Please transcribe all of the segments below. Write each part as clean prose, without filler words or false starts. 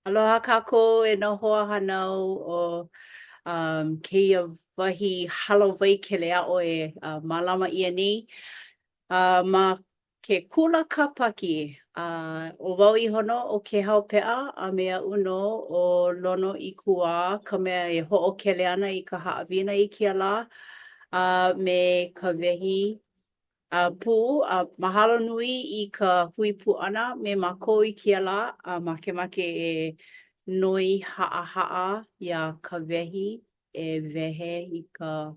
Aloha kākou e noho hanau o keia wahi halawai ke lea o e mālama ia nei. Ma ke kula kapaki, o wau I hono o ke haupe'a a mea uno o lono I kuā ka mea e ho'okele ana I ka haʻawina I kia lā me ka wehi pū mahalo nui I ka hui pūʻana me mākou I kia lā makemake e nui haʻahaʻa iā ka wehi e wehe I ka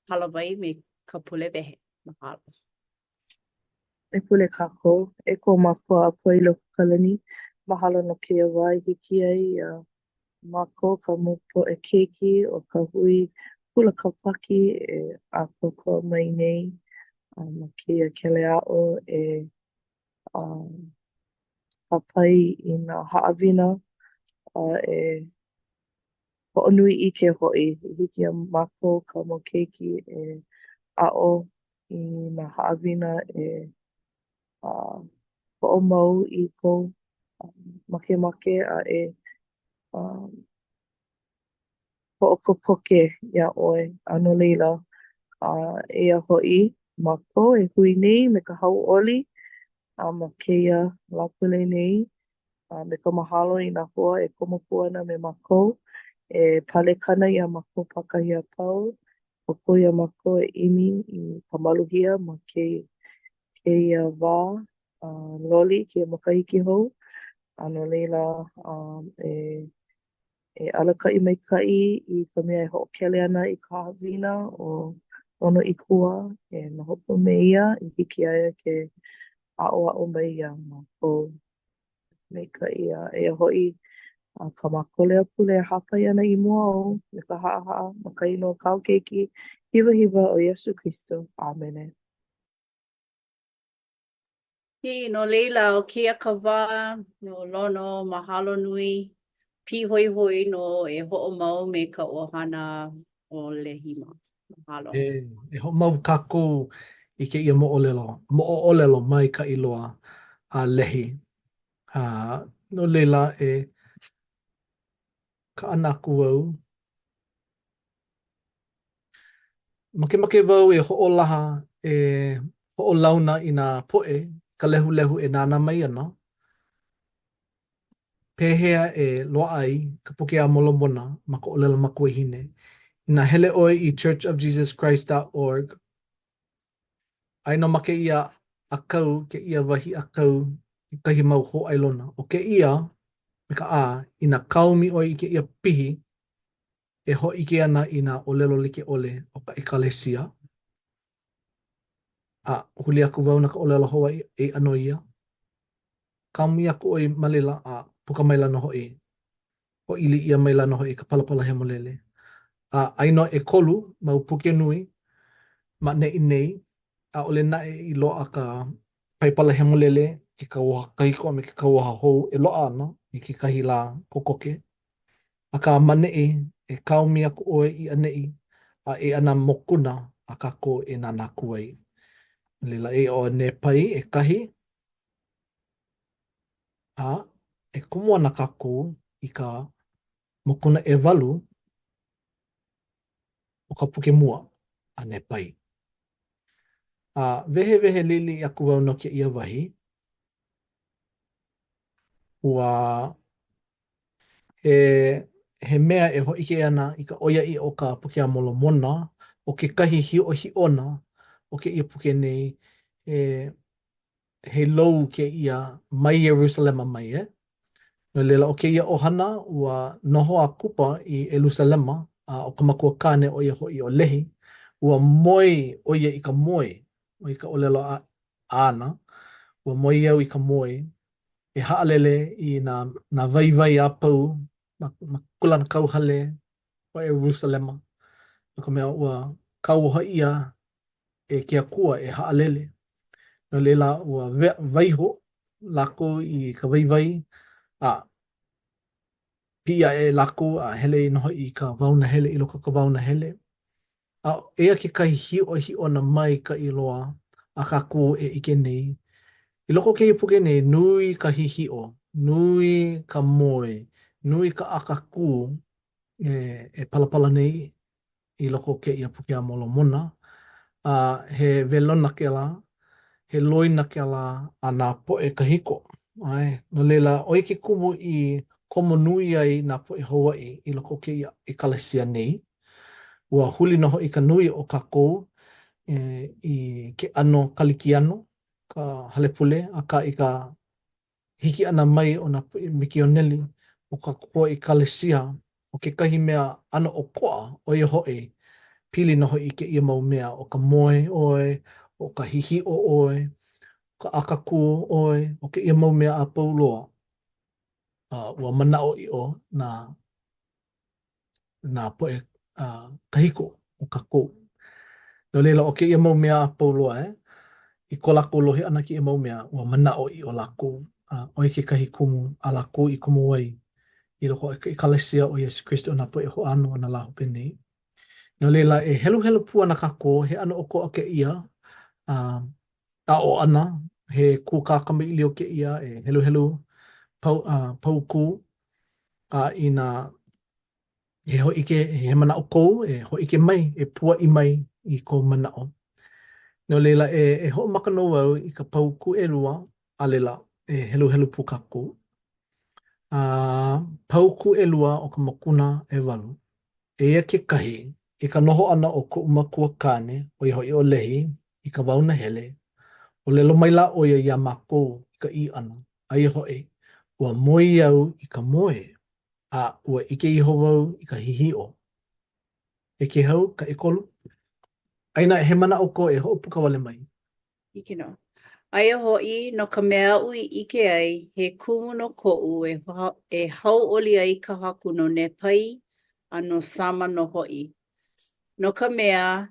halawai me ka pule wehe. Mahalo. E pule kākou, e ko mākua a pua I loko kalani. Mahalo no ke wā I hiki ai mākou ka mopo e keiki o ka hui pula kapaki e a koko mai nei. Ma keia kele a'o e hapai I nā haʻawina e hoʻonui ʻike hoʻi. I hiki ia mākou ka mau keiki e a'o I nā haʻawina e hoʻomau I kou makemake a e hoʻokopoke iā ʻoe a no leila eia hoʻi mākou e hui nei me ka hauʻoli ma keia lapule nei me ka mahalo I nā hoa e komo pū ana me mākou e pale kana iā mākou pakahi a pau ʻokoʻo ia mākou e ʻimi I ka maluhia ma keia wā loli keia makahiki hou a no leila e alakaʻi maikaʻi I ka mea e hoʻokele ana I ka hawina o lono I kua e nahopo me ia I hiki ia ke aʻoaʻo mai ia mākou maikaʻi eia hoʻi ka mākole apule e hāpai ana I mua au me ka haʻahaʻa ma ka inoa kau keiki hiwahiwa o Iesu Kristo. Āmene. No leila o keia ka wā no lono mahalo nui pīhoihoi no e hoʻomau me ka ʻohana o Lehima. Mahalo. E hoʻomau kākou I ke ia moʻolelo mai ka iloa a lehi. No leila e ka anaku au. Makemake wau e hoʻolaha e hoʻolauna I nā poʻe ka lehulehu e nāna mai ana. Pehea e loaʻa ai ka puke a molomona ma ka ʻolelo makuahine. Inā hele ʻoe I churchofjesuschrist.org. Ai no ma ke ia akau, ke ia wahi akau I kahi mau hoʻailona. O ke ia, me ka ā, inā kaumi ʻoe I ke ia pihi, e hoʻike ana I nā ʻolelo like ʻole o ka ekalesia. Huli aku wau na ka ʻolelo hoa e ano ia. Kaumi aku ʻoe malila puka mai lana hoʻi. Hoʻili ia mai lana hoʻi ka palapala hemolele. Aino e kolu mau puke nui ma neʻi nei. ʻAʻole naʻe I loaʻa ka paipala hemolele ke kauaha kahiko me ke kauaha hou e loaʻa ana I kekahi lā kokoke. Ka maneʻi e kaumi aku ʻoe I aneʻi e ana mokuna a kako e nanaku ai. Leila e o ne pai e kahi e kumu ana kako I ka mokuna e walu o ka puke mua a ne pai. Wehe lili aku wau no ke ia wahi. Ua he mea e hoʻike ana I ka ʻoiaʻi o ka puke a molomona o ke kahi hiʻohiʻona o ke ia puke nei he lou ke ia mai Jerusalema mai No leila o ke ia ʻohana ua noho a kupa I Jerusalema o ka makua kane o ia hoʻi o lehi ua moi o ia I ka moi o I ka ʻolelo ana ua moi au I ka moi e haʻalele I nā waiwai a pau ma kulana kauhale o Jerusalema. No ka mea ua kauoha ia e ke akua e haʻalele. No leila ua waiho lako I ka waiwai pia e lako hele noho I ka wauna hele I loko ka wauna hele. Ea ke kai hiʻohiʻona mai ka iloa a kako e ike nei. I loko ke puke nei nui ka hihiʻo, nui ka moe, nui ka akaku e palapala nei i loko ke ia puke a molomona. He velona ke la, he loina ke la a nā poe kahiko. Ai, no leila, oi ke kumu i komo nui ai nā poe Hawaii i loko ke ia i kalesia nei. Ua huli noho i ka nui o kākou i ke ano kalikiano, ka halepule, a ka i ka hiki ana mai o nā poe Mikioneli o ka kua i kalesia o ke kahi mea ano o koa o ia hoi pili noho i ke ia mau mea o ka moe oe, o ka hihi o oe, ka akaku oe, o ke ia mau mea a pauloa. Ua manao i o nā poe kahiko o ka kou. No leila o ke ia mau mea a pauloa i ko lako lohi ana ki ia mau mea ua manao i o lako. Oi ke kahi kumu a lako i kumu wai i loko i kalesia o Yesu Christo na poe ho ano na lahu penei. No leila e helu helu pua na kako he ano o ko o ke ia a o ana he kuka kama ili o ke ia e helu helu pauku i na he ho ike he mana o kou e ho ike mai e pua i mai i ko mana o. No leila e ho makano wau i ka pauku e lua a leila e helu helu pu kako. Pauku e lua o ka makuna e walu. E ia ke kahi i ka noho ana o ko umakua kane o i hoi o lehi i ka wauna hele o lelo mai la o ia mako i ka i ana a i hoi ua moi au i ka moe a ua ike i hovau i ka hihi o. E ke hau ka ekolu? Aina he mana o ko e ho puka wale mai. Ike no. Aia ho'i no ka mea ui ike ai he kumu no ko'u e hau oli ai ka haku no Nepai a no Sama no ho'i. No ka mea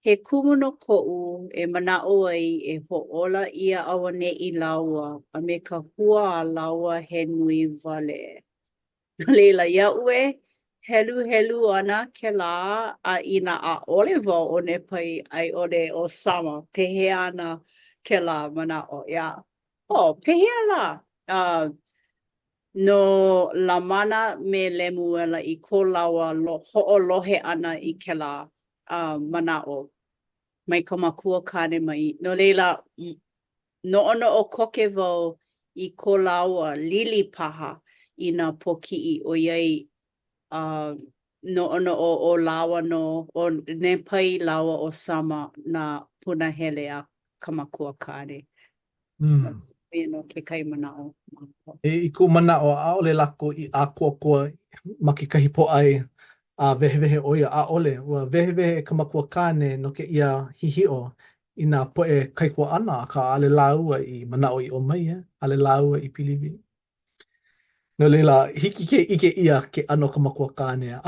he kumu no ko'u e mana'o ai e ho'ola ia awane i laua a me ka hua a laua he nui wale. No leila ia'u helu helu ana ke la a ina a ole wau o Nepai ai ole o Sama pehea ana ke la mana'o ia. Pehea la. No Lamana me Lemuela i ko laua ho'olohe ana i ke la mana'o. Mai ka makua kane mai. No leila no ono o koke wau i ko laua lili paha i nā poki'i o iai no ono o lawa no o Nepai lawa o Sama na punahele a ka makua kane. No ke kai mana'o. I ku mana'o a ole lako i a kua ma ke kahi po ai a vehevehe o ia a ole. Ua vehevehe ka makua kane no ke ia hihio i nā poe kaikua ana ka ale laua i mana'o i o mai ale laua i piliwi. No leila, hiki ke ike ia ke ano ka makua kane.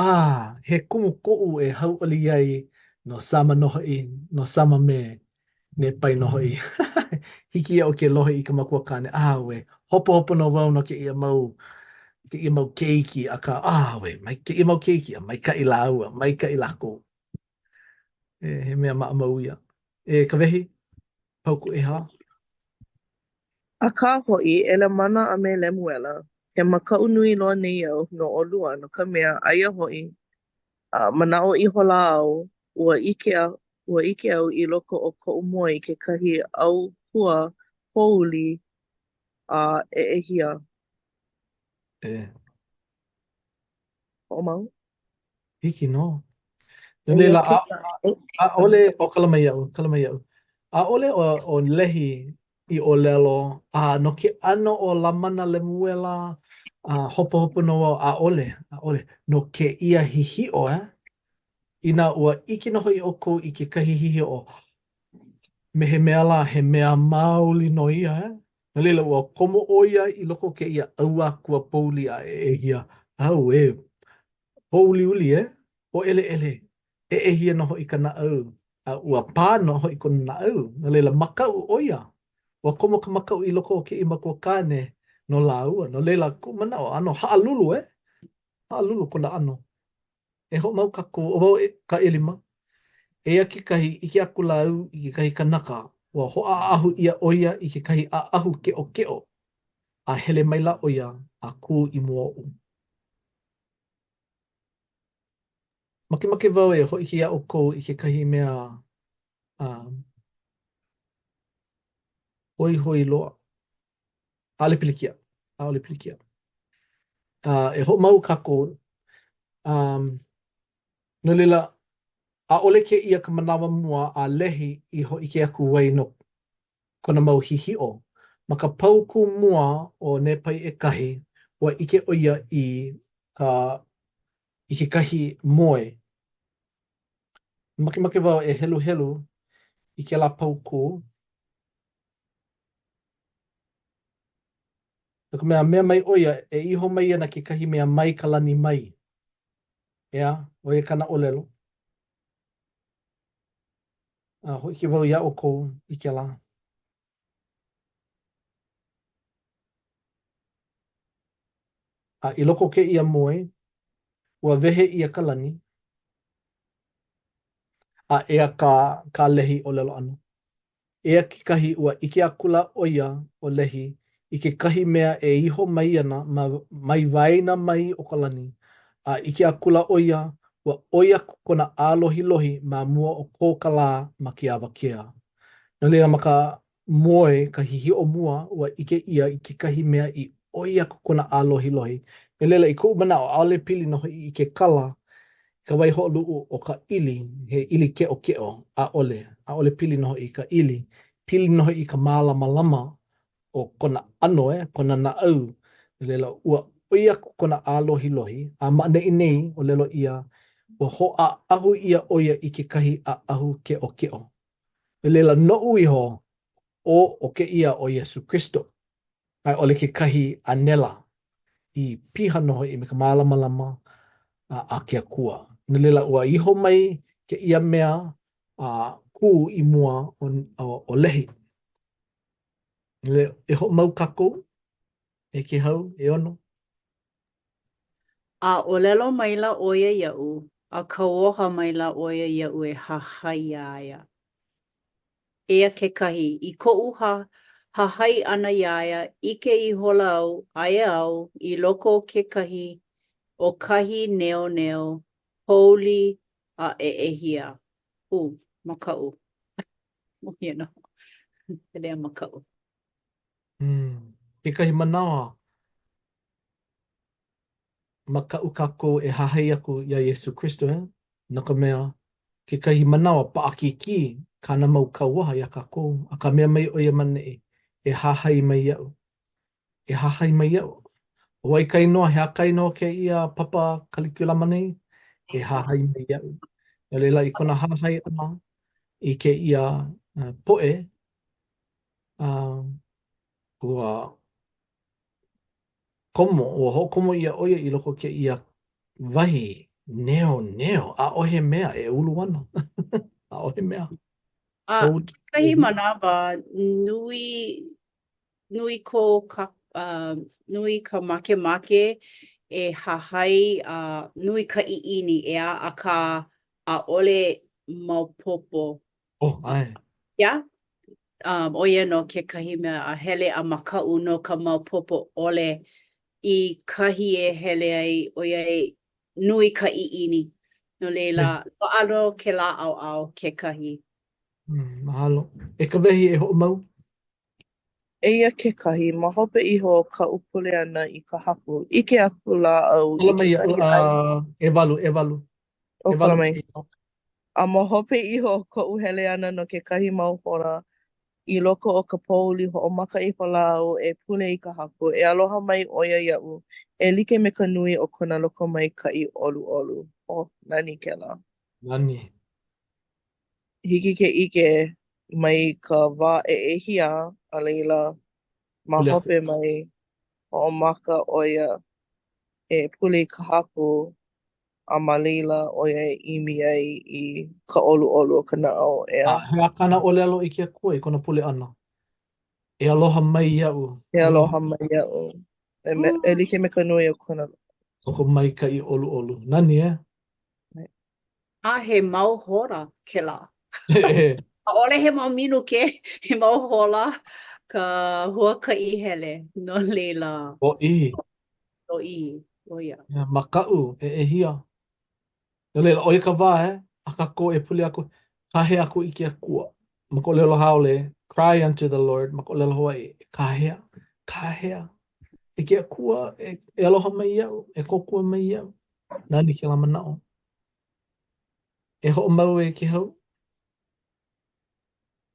He kumu ko'u e hau oli ai no Sama noho i, no Sama me Nepai noho i. Hiki ia o ke lohe i ka makua kane. We, hopo no wau no ke ia mau keiki a ka, we, mai ke ia mau keiki a mai ka i laua, mai ka i lako. He mea maa mau ia. Ka wehi, pauku e ha? A ka ho'i, ele mana a me Lemuela, he makau nui loa nei au no olua no ka mea aia ho'i. Mana'o i hola au, ua ike au i loko o ko'u moe i ke kahi au hua houli e ehia. O mau? Hiki no. No Ia leila, ke a ole o kalamai au. A ole o lehi i o lelo, no ke ano o Lamana Lemuela, hopo no a ole. No ke ia hihi o ina ua iki noho i oko i ke kahi hihi o me he mea la, he mea mauli no ia No leila ua komo o ia i loko ke ia aua kua pouli a hia. Pouli uli o ele. Hia noho i ka na au. Ua pā noho i kona na au. No leila makau o ia. Ua komo ka makau i loko o ke i makua kane no la ua. No leila ku mana o ano haalulu Haalulu kona ano. E ho mau kako o wau ka elima. Ea ki kahi iki aku la au i ke kahi kanaka. Ua hoa ahu ia o ia i ke kahi a ahu ke o. A hele mai la o ia a ku i mua o. Makemake wau e hoʻi ki a o kou i kekahi mea hoi hoi loa. ʻAʻole pilikia. ʻAʻole pilikia. E hoʻomau kākou. No leila, ʻaʻole kēia ka manawa mua a lehi i hoʻi ke aku wai no kona mau hihiʻo. Ma ka pau ku mua o ne pai ekahi, ua ʻike ʻo ia i kekahi moe. Makemake wau e helu helu i ke la pau ku. No ka mea mai ʻo ia e iho mai ia na kekahi mea mai ka lani mai. Ea, o ia kana ʻōlelo. Hoʻi ke wau ia o kou i ke la. I loko ke ia moe, ua wehe ia ka lani, a ea ka lehi ʻōlelo ʻana. Ea kekahi ua ʻike akula ʻo ia o lehi i kekahi mea e iho mai ana mai waena mai o ka lani. A ʻike akula ʻo ia, ua ʻoi aku kona alohilohi ma mua o ko ka lā ma ke awakea. No leila ma ka moe, ka hihiʻo mua, ua ʻike ia i kekahi mea i ʻoi aku kona alohilohi. No leila i koʻu manaʻo ʻaʻole pili nō hoʻi i ke kala ka waihoʻoluʻu o ka ʻili, he ʻili keʻokeʻo, ʻaʻole pili nō hoʻi i ka ʻili. Pili nō hoʻi i ka mālamalama o kona ʻano kona naʻau. No leila ua ʻoi aku kona alohilohi, a maʻaneʻi nei o lelo ia, ua hoʻaʻahu ia ʻo ia i kekahi ʻaʻahu keʻokeʻo. No leila noʻu iho o keia o Iesu Kristo. Ai ʻole kekahi anela i piha nō hoʻi me ka mālamalama a ke akua. No leila ua iho mai ke ia mea kū i mua o lehi. No leila e hoʻomau kākou, e ke hau, e ono. A ʻōlelo maila ʻo ia iaʻu, a kauoha maila ʻo ia iaʻu e hahai a ia. Eia kekahi, i koʻu hahai ʻana ia ia, ʻike i hola au, aia au, i loko o kekahi o kahi neoneo, holy a eʻehia. Makaʻu. You know, Pelea makaʻu. Kekahi manawa, makaʻu kākou e hahai aku ia Iesu Kristo, no ka mea, kekahi manawa paʻakiki, kāna mau kauaha ia kākou, a ka mea mai o ia maneʻi, e hahai mai iaʻu. E hahai mai iaʻu. O ai kai noa, he a kai noa ke ia papa kalikulama nei, e hahai mai iaʻu. No leila i kona hahai ʻana, i ke ia poʻe, ua ua hoʻokomo ia ʻo ia i loko ke ia wahi neo, a ʻohe mea e ulu ana. A ʻohe mea. A kekahi manawa, nui ka makemake e hahai nui ka ʻiʻini ea akā ʻaʻole maopopo. Ai. Ia? ʻO ia no kekahi mea a hele a makaʻu no ka maopopo ʻole i kahi e hele ai ʻo iai nui ka ʻiʻini. No leila, loʻano ke lā ʻaoʻao kekahi. Mahalo. E ka wehi e hoʻomau? Eia kekahi, ma hope iho o ka upule ana i ka haku. Ike aku la au i Ola mai kekahi ai. e walu. O E kona walu. mai. A ma hope iho o koʻu hele ana no kekahi mau hora i loko o ka pouli hoʻomaka i ko lāu e pule i ka haku. E aloha mai ʻo ia iaʻu. E like me ka nui o kona loko mai kaʻi ʻoluʻolu. Nani kēlā. Nani. Hiki ke ʻike mai ka wā eʻehia a leila ma Pule aku. hope mai hoʻomaka ʻo ia e pule i ka haku a ma leila ʻo ia e ʻimi ai i ka ʻoluʻolu o ka naʻau ʻea. He a kāna ʻōlelo i ke akua i kona pule ana. E aloha mai iaʻu. E aloha mai iaʻu. E like me ka nui o kona. O ko mai ka i ʻoluʻolu. Nani A he mau hora kēlā. E. ʻAʻole he mau minu he mau hola ka huakaʻi hele no leila. O i. O ia. Makaʻu e hia. No leila, oia ka wā, aka ko e puli aku, kahe aku i ke akua. Mako lelo haole, cry unto the Lord, mako lelo hoa kahea. E ke akua, e aloha mai iau, e kokua mai iau. Nani ke la manao. E ho mau e ke hau.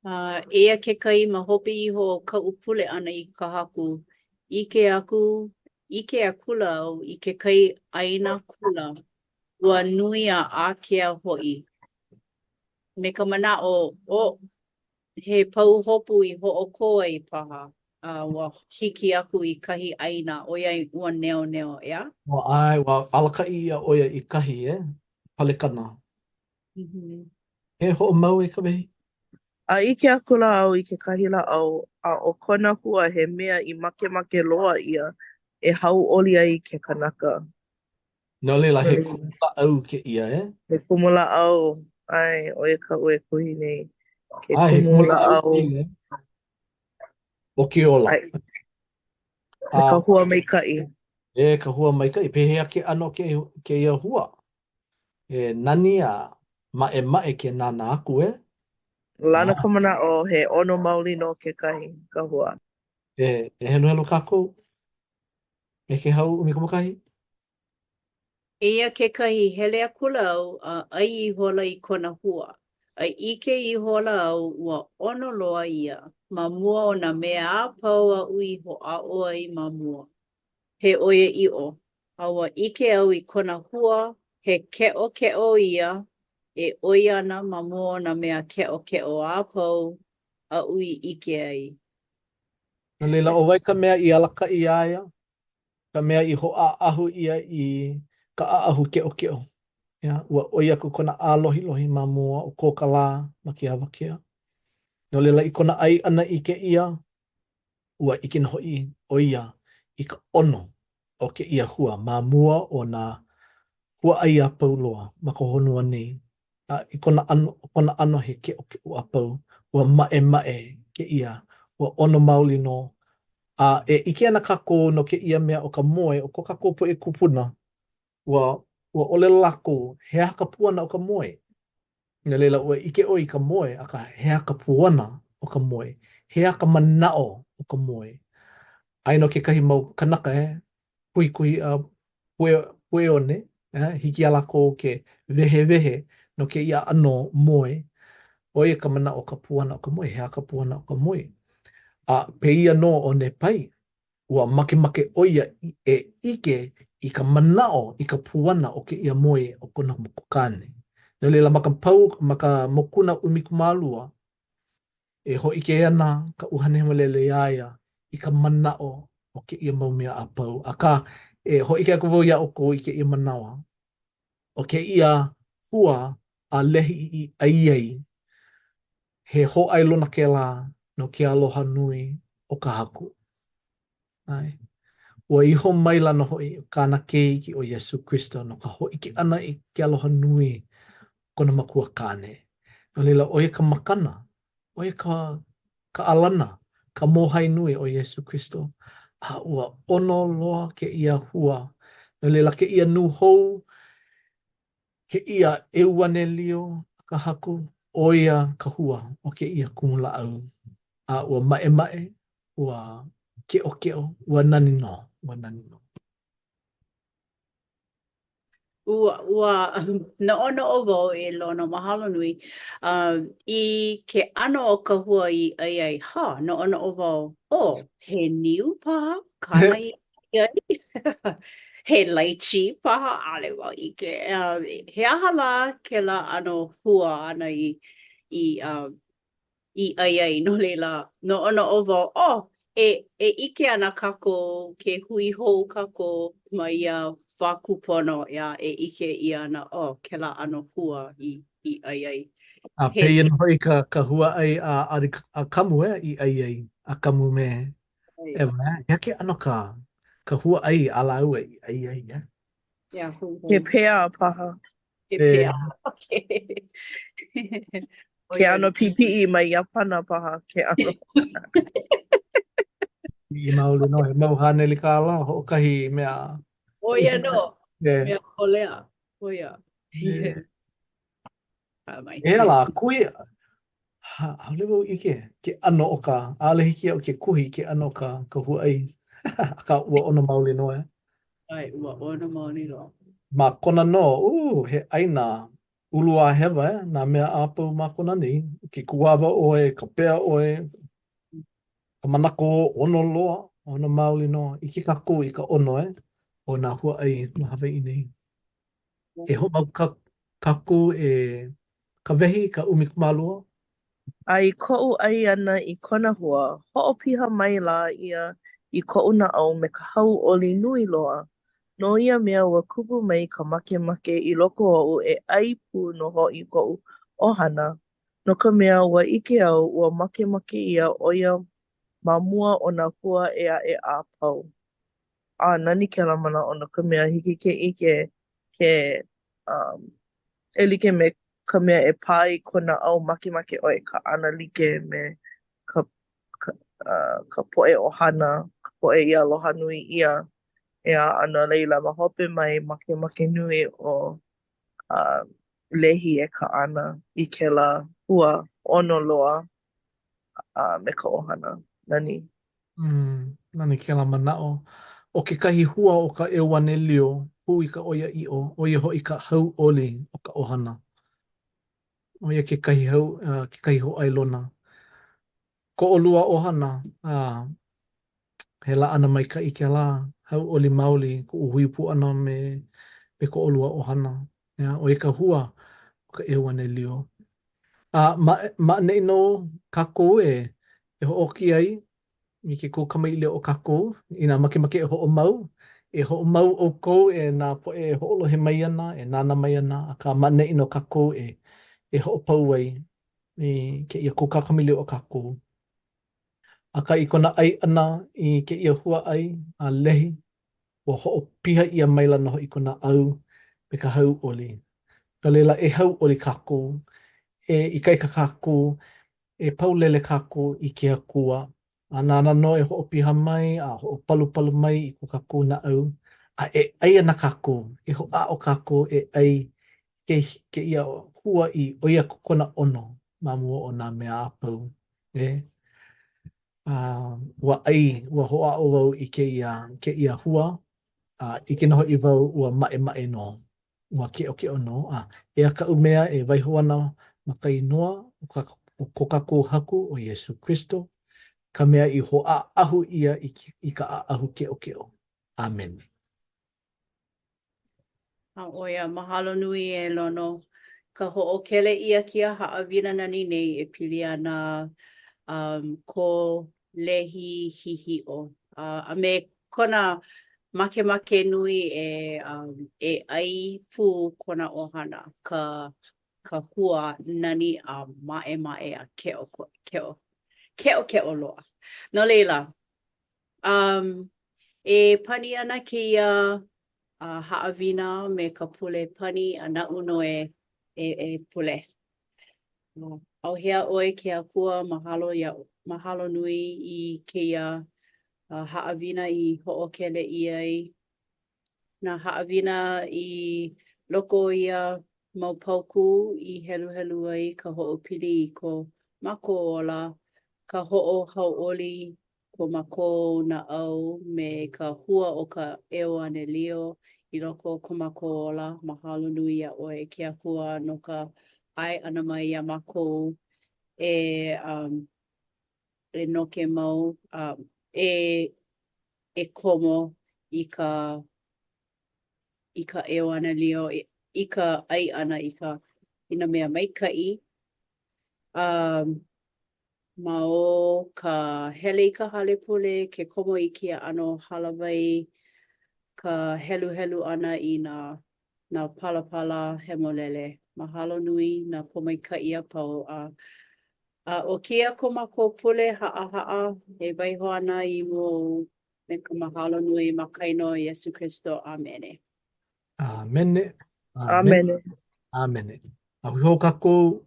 Eia ke kai ma hopi iho ka upule ana i ka haku. Ike aku, ike a kula au i ke kai aina kula. Ua nui a ākea ho'i. Me ka mana'o, he pau hopu i ho'okoa i paha. Ua hiki aku i kahi aina, oiai ua neo neo, ea? Wa ai, wa alaka ia oia i kahi, Palekana. E ho mau e ka wehi. A ike aku la au i ke kahila au, a o kona hua he mea i make loa ia e hau oli ai ke kanaka. No leila, No he leila. kula au ke ia, He kumula au, ai, o e ka ue kuhi nei. Ke Ai, he kumula kula au ke au, ia, o ke ola. ai, me ka hua mai kai. E ka hua mai kai, pehea ke ano ke ia hua. E nani a mae ke nana aku, Lana ka mana o he ono mauli no ke kahi, ka hua. E helu kākou, e ke hau umi kumakahi. Eia ke kahi hele a kula au, ai i hola i kona hua. Ai ike i hola au ua ono loa ia, ma mua o na mea a pau a ui ho a oa i ma mua. He oia i o. A ua ike au i kona hua, he ke'o ia, e oi ana ma mua o na mea ke'o a pau a ui ike ai. No leila, o wai ka mea i alaka i aia, ka mea i ho a ahu ia i ka a ahu keo. Ua oi aku kona a lohi ma mua o ko ka lā ma ke awakea. No leila, i kona ai ana i ke ia, ua ike na hoi o ia i ka ono o ke ia hua, ma mua o na hua ai a pau loa, ma ka honua nei. I kona ano he keo a pau, ua mae ke ia, ua ono mauli no. E ike ana kako no ke ia mea o ka moe, o ko kako po e kupuna, ua ole lako he haka puana o ka moe. Nga leila ua ike o i ka moe, aka he haka puana o ka moe, he haka manao o ka moe. Ai no ke kahi mau kanaka, kui pue one, hiki ala ko ke vehe no ke ia ano moe, o ia ka manao o ka puana o ka moe, he haka puana o ka moe. Pe ia no o ne pai, ua make oia e ike i ka manao i ka puana o ke ia moe o kona mokukane. No leila maka mokuna umikumalua e ho ike ana ka uhane malele iaia i ka manao o ke ia maumea a pau. A ka ho ike aku vau ia o ko i ke ia manawa. O ke ia hua a lehi i aiai he ho ailona ke la no ke aloha nui o ka haku. Ai. Ua iho mai lana hoi kāna kei ki o Yesu Christo no ka hoi ki ana i ke aloha nui kona makua kāne. No leila oia ka makana, oia ka alana, ka mohai nui o Yesu Christo. Ua ono loa ke ia hua. No leila ke ia nuhou, ke ia euane lio ka haku, oia ka hua o ke ia kumula au. Ua mae, ua keo, ua nani no. Ua no'ono'o wau e lona mahalo nui. I ke ano o ka hua i ai, no'ono'o wau, he niu paha, kana i ai. He lychee paha, ale wau i ke. He aha la ke la ano hua ana i ai, no leila, no'ono'o wau, e ike ana kako ke hui hou kako ma ia wākupono ia e ike i ana kela ano hua i ai. Pe ia hoi ka hua ai a kamu i ai a kamu me ewa. Ia ke ano ka hua ai a lau i ai. Yeah, He pea paha. He E, pea. Okay. Ke ano pipi'i mai Iapana paha. Ke ano. I maule no, he mau hane li ka la, ho kahi mea. Oia no. E, Mea kolea. Oia. Mai. E ala, kui, hale wau ike, ke ano o ka, ale hiki o ke kuhi ke ano ka huai. Ka ua ona mauli noe. Ai, ua ona maoni loa. Ma kona no, he aina ulua hewa nā mea apau ma kona ni. Ke kuawa oe, ka pea oe, ka manako ono loa, ona mauli noa. I ke kako i ka ono o nā huai ma Hawaii nei. E ho mau kako ka wehi, ka umikumalua. Ai ko'u ai ana i kona hua, ho'opiha mai la ia i ko'u na'au me ka hau oli nui loa. No ia mea ua kupu mai ka makemake i loko o'u e ai pū no ho'i ko'u ʻohana. No ka mea ua ike au ua makemake ia o ia ma mua o nā hua e a'e a pau. A nani kēlā mana o no ka mea hiki ke ike ke e like me ka mea e pā i kona au makemake ʻoe ka ʻana like me ka, ka, ka poʻe ʻohana, ka poʻe i aloha nui ia. E a ana leila ma hope mai makemake nui o lehi e ka ʻana i kēlā hua ono loa me ka ʻohana. Nani. Nani ke la manao. O ke kahi hua o ka ʻewanelio, hu i ka oia i'o, o ia ho'i ka hau oli o ka ʻohana. O ia ke kahi hau, ke kahi ho ailona. Ko o lua ʻohana, he la ana mai ka i ke la, hau oli mauli, ko u huipu ana me ko o lua ʻohana. Ia, o ia ka hua o ka ʻewanelio. Ma nei no kako e ho'oki ai, i ke kō kamaile o kako, i nā makemake e ho'o mau. E ho'o mau o kou e nā poe e ho'olohe mai ana, e nāna mai ana, a ka manei no kako e ho'o pau ai i ke ia kō kakamile o kako. A ka i kona ai ana i ke ia hua ai a lehi, o ho'o piha ia mai lana ho i kona au me ka hau oli. Ka leila e hau oli kako, i kai ka kako, e paulele kako i ke akua. A nāna no e ho'opiha mai, a ho'opalupalu mai i ko kako na au. A e ai ana kako, e ho'a o kako e ai ke ia hua i o ia kona ono ma mua o nā mea apau. Ua ai, ua ho'a o wau i ke ia hua, i ke noho i wau ua mae no, ua ke'o no. E a ka umea e waiho ana ma ka inoa o ko kako haku o Iesu Kristo, ka mea i ho'a ahu ia i ka ahu ke'o. Amen. Oia, mahalo nui e lono. Ka ho'okele ia kia haʻawina nani nei e pili ana ko lehi hihi'o. A me kona makemake nui e ai pu kona ʻohana ka hua nani a mae a ke'o loa. No leila, e pani ana keia haʻawina me ka pule pani a naʻu no e pule. Auhea ʻoe ke akua mahalo nui i keia haʻawina i hoʻokele ia ai. Nā haʻawina i loko ia mau pauku i helu ai ka hoʻopili i ko mako ola, ka hauʻoli ko mako naʻau me ka hua o ka ʻewanelio i loko o ko mako ola. Mahalo nui iā ʻoe ke akua no ka ʻae ʻana mai iā mako e noke mau e komo i ka ʻewanelio i ka ʻai ʻana i nā mea maikaʻi. Ma o ka hele i ka hale pule, ke komo i kia ʻano halawai, ka helu ʻana i nā palapala hemolele. Mahalo nui nā pomaikaʻi a pau. O kia ko mako pule haʻahaʻa e waiho ana i mua me ka mahalo nui ma kaino Iesu Kristo. Amene. Amene. Amene. Amene. Ahui hou kako.